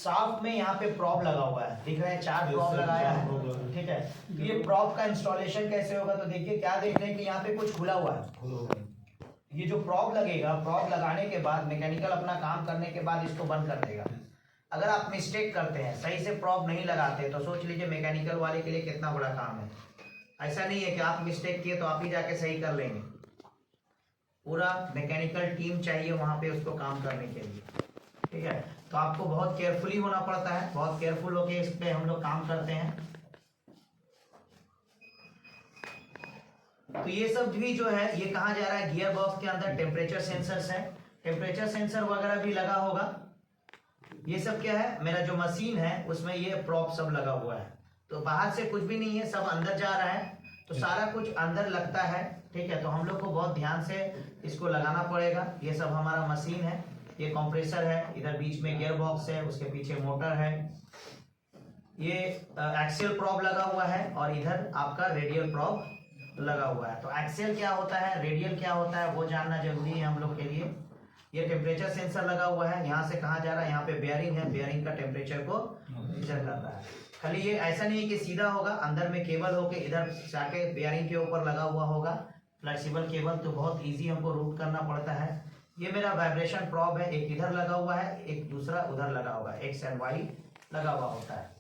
Shaft में यहाँ पे प्रॉप लगा हुआ है, दिख रहा है 4 प्रॉप लगाया है, ठीक है। तो ये प्रॉप का इंस्टॉलेशन कैसे होगा, तो देखिए क्या देख रहे हैं कि यहाँ पे कुछ खुला हुआ है। ये जो प्रॉप लगेगा, प्रॉप लगाने के बाद मैकेनिकल अपना काम करने के बाद इसको बंद कर देगा। अगर आप मिस्टेक करते हैं, सही से प्रॉप नहीं लगाते, तो सोच लीजिए मैकेनिकल वाले के लिए कितना बड़ा काम है। ऐसा नहीं है कि आप मिस्टेक किए तो आप ही जाके सही कर लेंगे, पूरा मैकेनिकल टीम चाहिए वहां पे उसको काम करने के लिए, ठीक है। तो आपको बहुत केयरफुली होना पड़ता है, बहुत केयरफुल होके इस पे हम लोग काम करते हैं। तो ये सब भी जो है ये कहाँ जा रहा है, गियर बॉक्स के अंदर टेम्परेचर सेंसर्स है, टेम्परेचर सेंसर वगैरह भी लगा होगा। ये सब क्या है, मेरा जो मशीन है उसमें ये प्रॉप सब लगा हुआ है, तो बाहर से कुछ भी नहीं है, सब अंदर जा रहा है, तो सारा कुछ अंदर लगता है, ठीक है। तो हम लोग को बहुत ध्यान से इसको लगाना पड़ेगा। ये सब हमारा मशीन है, ये कंप्रेसर है, इधर बीच में गियर बॉक्स है, उसके पीछे मोटर है, ये एक्सियल प्रॉप लगा हुआ है, और इधर आपका रेडियल प्रॉप लगा हुआ है। तो एक्सियल क्या होता है, रेडियल क्या होता है, वो जानना जरूरी है हम लोग के लिए। ये टेम्परेचर सेंसर लगा हुआ है, यहाँ से कहाँ जा रहा है, यहाँ पे बेयरिंग है, बेयरिंग का टेम्परेचर को मेजर कर रहा है। खाली ये ऐसा नहीं है कि सीधा होगा, अंदर में केबल होके इधर जाके बेयरिंग के ऊपर लगा हुआ होगा, फ्लेक्सिबल केबल, तो बहुत इजी हमको रूट करना पड़ता है। ये मेरा वाइब्रेशन प्रॉब है, एक इधर लगा हुआ है, एक दूसरा उधर लगा हुआ है, एक्स एंड वाई लगा हुआ होता है।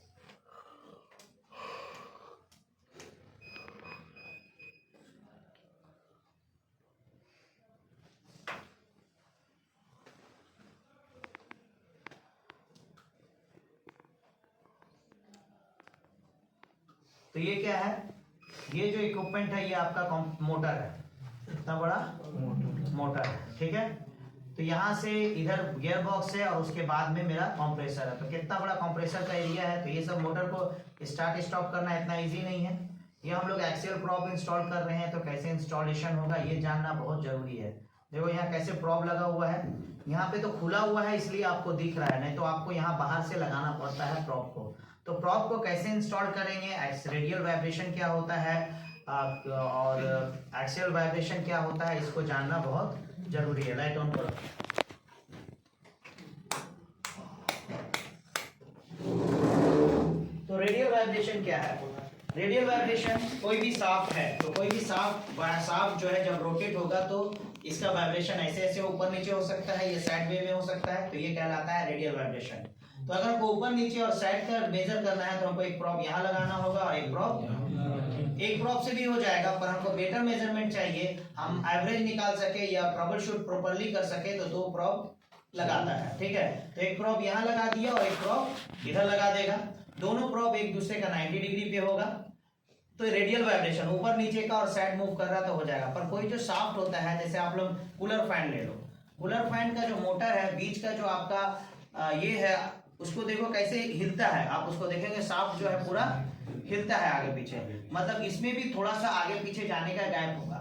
तो ये क्या है, ये जो इक्विपमेंट है ये आपका मोटर है, इतना बड़ा मोटर है, ठीक है। तो यहाँ से इधर गियर बॉक्स है और उसके बाद में मेरा कंप्रेसर है। तो कितना बड़ा कंप्रेसर का एरिया है, तो ये सब मोटर को स्टार्ट स्टॉप करना इतना इजी नहीं है। ये हम लोग एक्सियल प्रॉप इंस्टॉल कर रहे हैं, तो कैसे इंस्टॉलेशन होगा ये जानना बहुत जरूरी है। देखो यहाँ कैसे प्रॉप लगा हुआ है, यहाँ पे तो खुला हुआ है इसलिए आपको दिख रहा है, नहीं तो आपको यहाँ बाहर से लगाना पड़ता है प्रॉप को। तो प्रॉप को कैसे इंस्टॉल करेंगे, रेडियल वाइब्रेशन क्या होता है और एक्सियल वाइब्रेशन क्या होता है, इसको जानना बहुत जरूरी है। लाइट ऑन करो। तो रेडियल वाइब्रेशन क्या है, रेडियल वाइब्रेशन कोई भी शाफ्ट है, तो कोई भी शाफ्ट जो है जब रोटेट होगा तो इसका वाइब्रेशन ऐसे ऐसे ऊपर नीचे हो सकता है, ये साइड वे में हो सकता है, तो ये कहलाता है रेडियल वाइब्रेशन। तो अगर हमको ऊपर नीचे और साइड का मेजर करना है तो हमको एक प्रॉप यहाँ लगाना होगा और एक प्रॉप से भी हो जाएगा, पर हमको बेटर मेजरमेंट चाहिए, हम एवरेज निकाल सके या ट्रबल शूट प्रॉपर्ली कर सके, तो 2 प्रॉप लगाता है, ठीक है। तो एक प्रॉप यहाँ लगा दिया और एक प्रॉप इधर लगा देगा, दोनों प्रॉप एक दूसरे का 90 डिग्री पे होगा, तो रेडियल वाइब्रेशन ऊपर नीचे का और साइड मूव कर रहा तो हो जाएगा। पर कोई जो शाफ्ट होता है, जैसे आप लोग कूलर फैन ले लो, कूलर फैन का जो मोटर है, बीच का जो आपका ये है, उसको देखो कैसे हिलता है, आप उसको देखेंगे शाफ्ट जो है पूरा हिलता है आगे पीछे, मतलब इसमें भी थोड़ा सा आगे पीछे जाने का गैप होगा।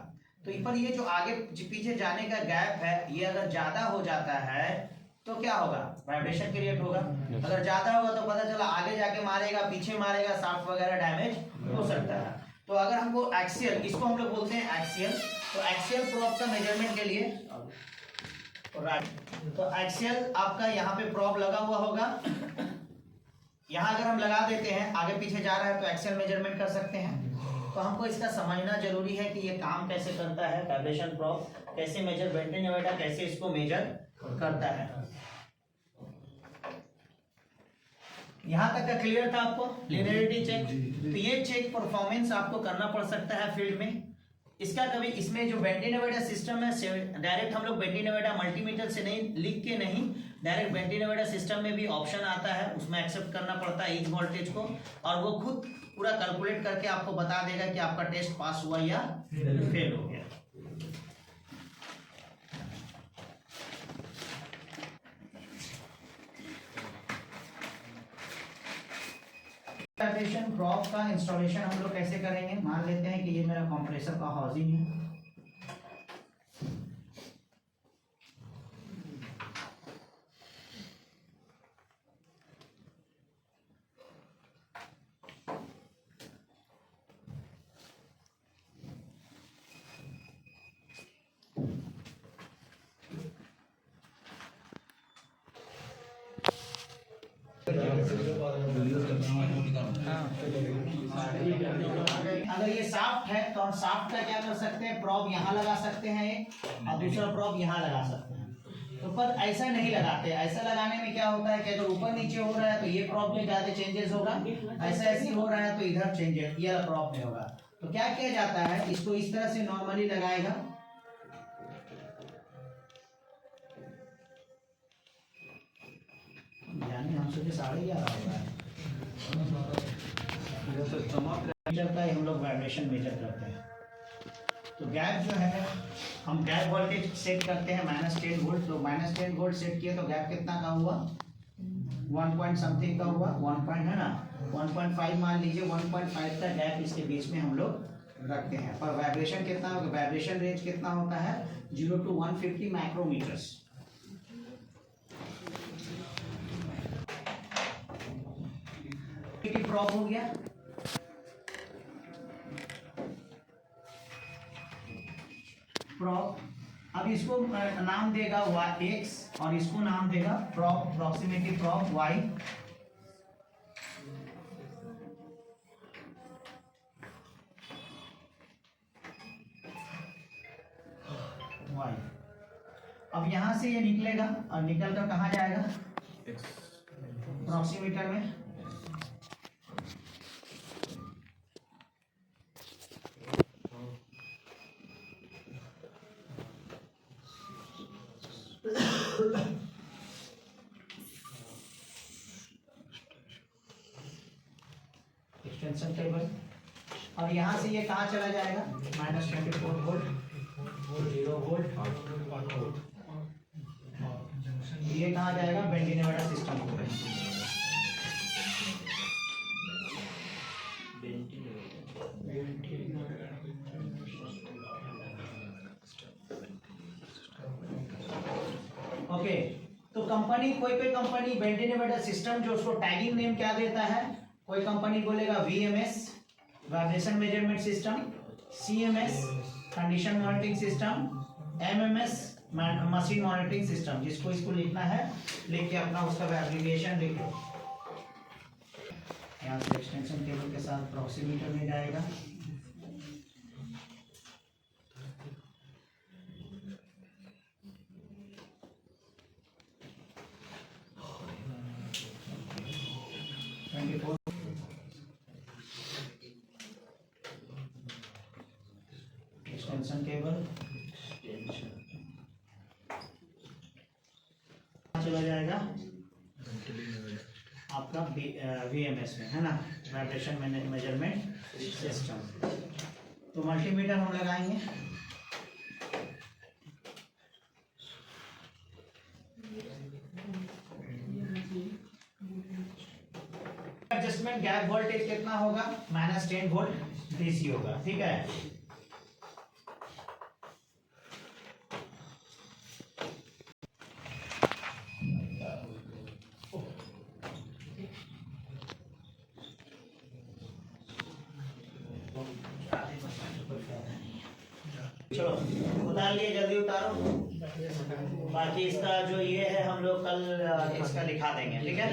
तो पर ये जो आगे पीछे जाने का गैप है, ये अगर ज्यादा हो जाता है तो क्या होगा, वाइब्रेशन क्रिएट होगा। अगर ज्यादा होगा तो पता चला आगे जाके मारेगा, पीछे मारेगा, शाफ्ट वगैरह डैमेज हो सकता है। तो अगर हमको एक्सियल, इसको हम लोग बोलते हैं एक्सियल, तो एक्सियल प्रॉप का मेजरमेंट के लिए तो एक्सियल आपका यहाँ पे प्रॉप लगा हुआ होगा, यहाँ अगर हम लगा देते हैं आगे पीछे जा रहा है तो एक्सियल मेजरमेंट कर सकते हैं। तो हमको इसका समझना जरूरी है कि ये काम कैसे करता है, वाइब्रेशन प्रॉप कैसे मेजर, बेंटन नोएडा कैसे इसको मेजर करता है। यहाँ तक का क्लियर था आपको, लिनियरिटी चेक। तो ये चेक परफॉर्मेंस आपको करना पड़ सकता है फील्ड में। इसका कभी इसमें जो बेंटन नोएडा सिस्टम है, डायरेक्ट हम लोग बेंटन नोएडा मल्टीमीटर से नहीं लिख के नहीं, डायरेक्ट बेंटन नोएडा सिस्टम में भी ऑप्शन आता है, उसमें एक्सेप्ट करना पड़ता है ईच वोल्टेज को, और वो खुद पूरा कैलकुलेट करके आपको बता देगा कि आपका टेस्ट पास हुआ या फेल हो गया। प्रॉप का इंस्टॉलेशन हम लोग कैसे करेंगे, मान लेते हैं कि ये मेरा कंप्रेसर का हाउसिंग है, अगर ये साफ्ट है तो हम साफ्ट का क्या कर सकते हैं, प्रॉब यहाँ लगा सकते हैं एक, और दूसरा प्रॉब यहाँ लगा सकते हैं। तो पर ऐसा नहीं लगाते, ऐसा लगाने में क्या होता है कि अगर ऊपर नीचे हो रहा है तो ये प्रॉब में ज्यादा चेंजेस होगा, ऐसा ऐसे हो रहा है तो इधर चेंजेस ये वाला प्रॉब में होगा। तो क्या किया जाता है, इसको इस तरह से नॉर्मली लगाएगा, यानी हमसे भी 11:30 हो रहा है। मीटर का ही हम लोग वाइब्रेशन मेजर करते हैं। तो गैप जो है हम गैप वोल्टेज सेट करते हैं -10 वोल्ट। तो -10 वोल्ट सेट किया तो गैप कितना का हुआ, 1 पॉइंट समथिंग का हुआ, 1 पॉइंट है ना, 1.5 मान लीजिए, 1.5 का गैप इसके बीच में हम लोग रखते हैं। पर वाइब्रेशन कितना होगा, वाइब्रेशन रेंज कितना होता है, 0 to 150 माइक्रोमीटर्स। प्रॉब हो गया, प्रॉब। अब इसको नाम देगा x और इसको नाम देगा प्रॉब, प्रॉक्सिमिटी प्रॉब y। अब यहां से ये निकलेगा और निकल कर कहाँ जाएगा, प्रॉक्सीमीटर में। एक्सटेंशन टेबल, और यहाँ से ये कहाँ चला जाएगा, -24 वोल्ट, 0 वोल्ट, ये कहाँ जाएगा, बेंडिनेवेडा सिस्टम को। ओके, तो कंपनी, कोई कंपनी बेंडिनेवेडा सिस्टम जो उसको टैगिंग नेम क्या देता है, कोई कंपनी बोलेगा VMS vibration measurement system, CMS condition monitoring system, MMS machine monitoring system. जिसको इसको लिखना है लिख के अपना उसका एप्लीकेशन लिख लो। यहाँ से एक्सटेंशन केबल के साथ प्रॉक्सीमीटर में जाएगा, एक्सटेंशन केबल चला जाएगा आपका VMS में, है ना, वाइब्रेशन मेजरमेंट सिस्टम। तो मल्टीमीटर हम लगाएंगे, एडजस्टमेंट गैप वोल्टेज कितना होगा, -10 वोल्ट DC होगा, ठीक है। चलो उतार लिए, जल्दी उतारो, बाकी इसका जो ये है हम लोग कल इसका लिखा देंगे, ठीक है।